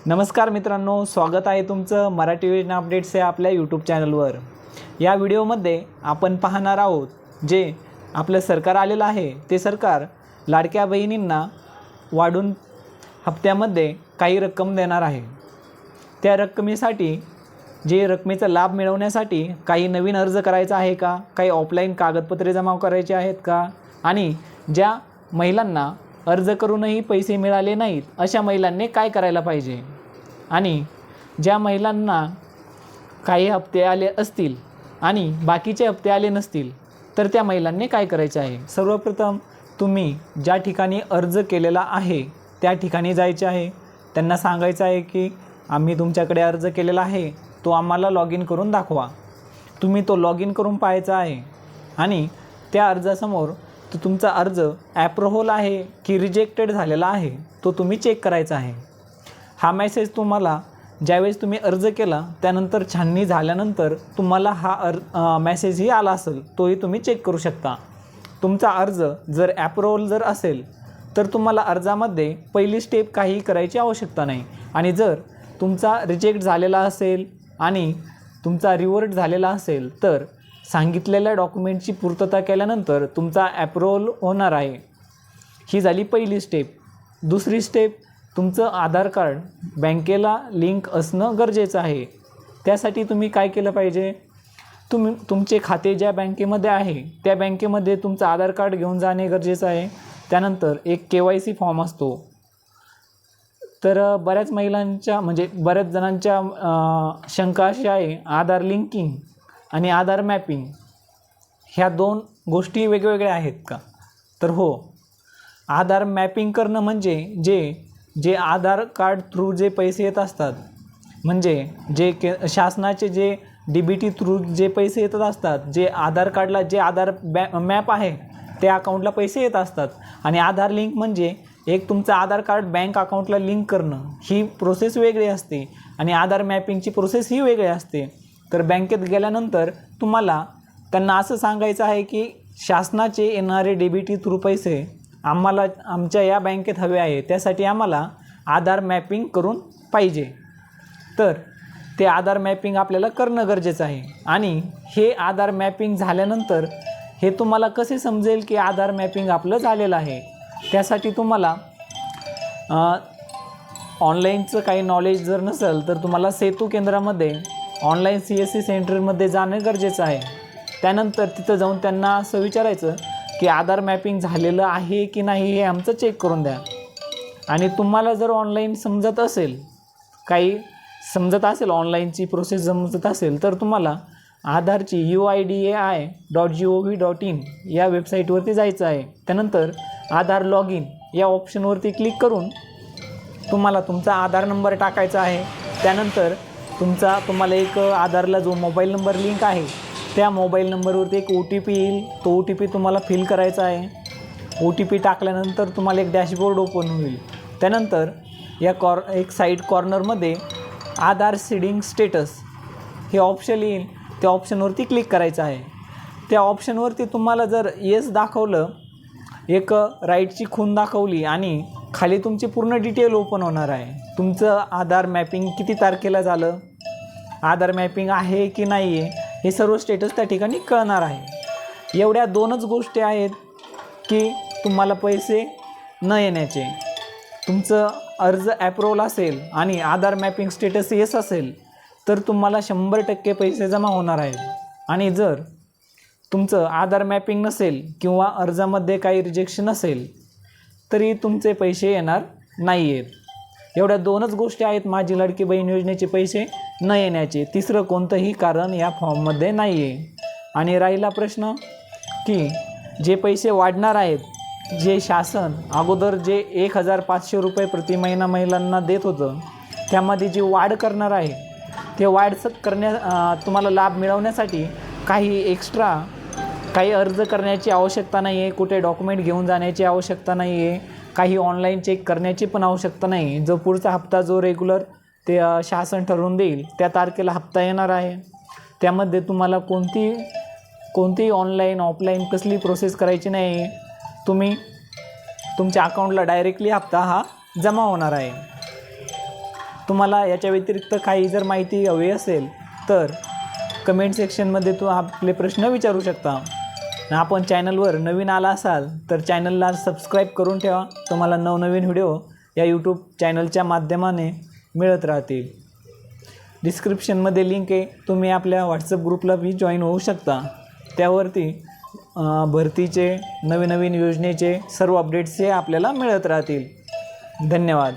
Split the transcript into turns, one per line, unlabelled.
नमस्कार मित्रांनो, स्वागत आहे तुमचं मराठी योजना अपडेट्स या आपल्या यूट्यूब चॅनलवर। या व्हिडिओमध्ये आपण पाहणार आहोत जे आपलं सरकार आलेलं आहे ते सरकार लाडक्या बहिणींना वाढून हप्त्यामध्ये काही रक्कम देणार आहे। त्या रक्कमेसाठी रकमेचा लाभ मिळवण्यासाठी काही नवीन अर्ज करायचा आहे का, काही ऑफलाईन कागदपत्रे जमा करायचे आहेत का, आणि ज्या महिलांना अर्ज करूनही पैसे मिळाले नाहीत अशा महिलांनी काय करायला पाहिजे, आणि ज्या महिलांना काही हप्ते आले असतील आणि बाकीचे हप्ते आले नसतील तर त्या महिलांनी काय करायचे आहे। सर्वप्रथम तुम्ही ज्या ठिकाणी अर्ज केलेला आहे त्या ठिकाणी जायचे आहे। त्यांना सांगायचं आहे की आम्ही तुमच्याकडे अर्ज केलेला आहे, तो आम्हाला लॉग इन करून दाखवा। तुम्ही तो लॉग इन करून पाहायचा आहे आणि त्या अर्जासमोर तो तुमचा अर्ज ॲप्रूव्हल आहे की रिजेक्टेड झालेला आहे तो तुम्ही चेक करायचा आहे। हा मेसेज तुम्हाला ज्यावेळेस तुम्ही अर्ज केला त्यानंतर छाननी झाल्यानंतर तुम्हाला हा मेसेजही आला असेल, तोही तुम्ही चेक करू शकता। तुमचा अर्ज जर ॲप्रूव्हल जर असेल तर तुम्हाला अर्जामध्ये पहिली स्टेप काही करायची आवश्यकता नाही, आणि जर तुमचा रिजेक्ट झालेला असेल आणि तुमचा रिवर्ट झालेला असेल तर सांगितलेल्या डॉक्युमेंटची पूर्तता केल्यानंतर तुमचा ॲप्रूव्हल होणार आहे। ही झाली पहिली स्टेप। दुसरी स्टेप, तुमचं आधार कार्ड बँकेला लिंक असणं गरजेचं आहे। त्यासाठी तुम्ही काय केलं पाहिजे, तुमचे खाते ज्या बँकेमध्ये आहे त्या बँकेमध्ये तुमचं आधार कार्ड घेऊन जाणे गरजेचं आहे। त्यानंतर एक KYC फॉर्म असतो। तर बऱ्याच महिलांच्या बऱ्याच जणांच्या शंका अशी आहे, आधार लिंकिंग आणि आधार मॅपिंग ह्या दोन गोष्टी वेगवेगळ्या आहेत का? तर हो, आधार मॅपिंग करणं म्हणजे जे आधार कार्ड थ्रू जे पैसे येत असतात, शासनाचे जे DBT थ्रू जे पैसे येत असतात, जे आधार कार्डला जे आधार मॅप आहे त्या अकाउंटला पैसे येत असतात, आणि आधार लिंक म्हणजे एक तुमचं आधार कार्ड बँक अकाउंटला लिंक करणं, ही प्रोसेस वेगळी असते, आणि आधार मॅपिंगची प्रोसेस ही वेगळी असते। तर बँकेत गेल्यानंतर तुम्हाला त्यांना असं सांगायचं आहे की शासनाचे येणारे DBT थ्रू पैसे आम्हाला आमच्या या बँकेत हवे आहे, त्यासाठी आम्हाला आधार मॅपिंग करून पाहिजे। तर ते आधार मॅपिंग आपल्याला करणं गरजेचं आहे। आणि हे आधार मॅपिंग झाल्यानंतर हे तुम्हाला कसे समजेल की आधार मॅपिंग आपलं झालेलं आहे, त्यासाठी तुम्हाला ऑनलाईनचं काही नॉलेज जर नसेल तर तुम्हाला सेतू केंद्रामध्ये ऑनलाईन CSC सेंटरमध्ये जाणं गरजेचं आहे। त्यानंतर तिथं जाऊन त्यांना असं विचारायचं की आधार मॅपिंग झालेलं आहे की नाही हे आमचं चेक करून द्या। आणि तुम्हाला जर ऑनलाईन समजत असेल, ऑनलाईनची प्रोसेस समजत असेल तर तुम्हाला आधारची UIDAI.gov.in या वेबसाईटवरती जायचं आहे। त्यानंतर आधार लॉग इन या ऑप्शनवरती क्लिक करून तुम्हाला तुमचा आधार नंबर टाकायचा आहे। त्यानंतर तुम्हाला एक आधारला जो मोबाईल नंबर लिंक आहे त्या मोबाईल नंबरवरती एक OTP येईल, तो OTP तुम्हाला फिल करायचा आहे। OTP टाकल्यानंतर तुम्हाला एक डॅशबोर्ड ओपन होईल। त्यानंतर एक साईड कॉर्नरमध्ये आधार सीडिंग स्टेटस हे ऑप्शन येईल, त्या ऑप्शनवरती क्लिक करायचं आहे। त्या ऑप्शनवरती तुम्हाला जर येस दाखवलं, एक राईटची खूण दाखवली आणि खाली तुमची पूर्ण डिटेल ओपन होणार आहे। तुमचं आधार मॅपिंग किती तारखेला झालं, आधार मॅपिंग आहे की नाही आहे, हे सर्व स्टेटस त्या ठिकाणी कळणार आहे। एवढ्या दोनच गोष्टी आहेत की तुम्हाला पैसे न येण्याचे। तुमचं अर्ज ॲप्रूव्हल असेल आणि आधार मॅपिंग स्टेटस येस असेल तर तुम्हाला 100% पैसे जमा होणार आहेत, आणि जर तुमचं आधार मॅपिंग नसेल किंवा अर्जामध्ये काही रिजेक्शन असेल तरी तुमचे पैसे येणार नाही आहेत। एवढ्या दोनच गोष्टी आहेत माझी लाडकी बहीण योजनेचे पैसे न येण्याचे, तिसरं कोणतंही कारण या फॉर्ममध्ये नाही आहे। आणि राहिला प्रश्न की जे पैसे वाढणार आहेत, जे शासन अगोदर जे 1500 रुपये प्रति महिना महिलांना देत होतं त्यामध्ये जी वाढ करणार आहे, ते वाढ तुम्हाला लाभ मिळवण्यासाठी काही अर्ज करण्याची आवश्यकता नाही आहे, कुठे डॉक्युमेंट घेऊन जाण्याची आवश्यकता नाही आहे, काही ऑनलाईन चेक करण्याची पण आवश्यकता नाही। जो पुढचा हप्ता जो रेग्युलर ते शासन ठरवून देईल त्या तारखेला हप्ता येणार आहे। त्यामध्ये तुम्हाला कोणतीही ऑनलाईन ऑफलाईन कसली प्रोसेस करायची नाही आहे। तुमच्या अकाउंटला डायरेक्टली हप्ता हा जमा होणार आहे। तुम्हाला याच्या व्यतिरिक्त काही जर माहिती हवी असेल तर कमेंट सेक्शनमध्ये तू आपले प्रश्न विचारू शकता. आपण चॅनलवर नवीन आला असाल तर चॅनलला सबस्क्राईब करून ठेवा. तुम्हाला नवनवीन व्हिडिओ या यूट्यूब चॅनलच्या माध्यमाने मिळत राहतील. डिस्क्रिप्शनमध्ये लिंक आहे, तुम्ही आपल्या व्हॉट्सअप ग्रुपला बी जॉईन होऊ शकता. त्यावरती भरतीचे नवीन नवीन योजनेचे सर्व अपडेट्स हे आपल्याला मिळत राहतील. धन्यवाद.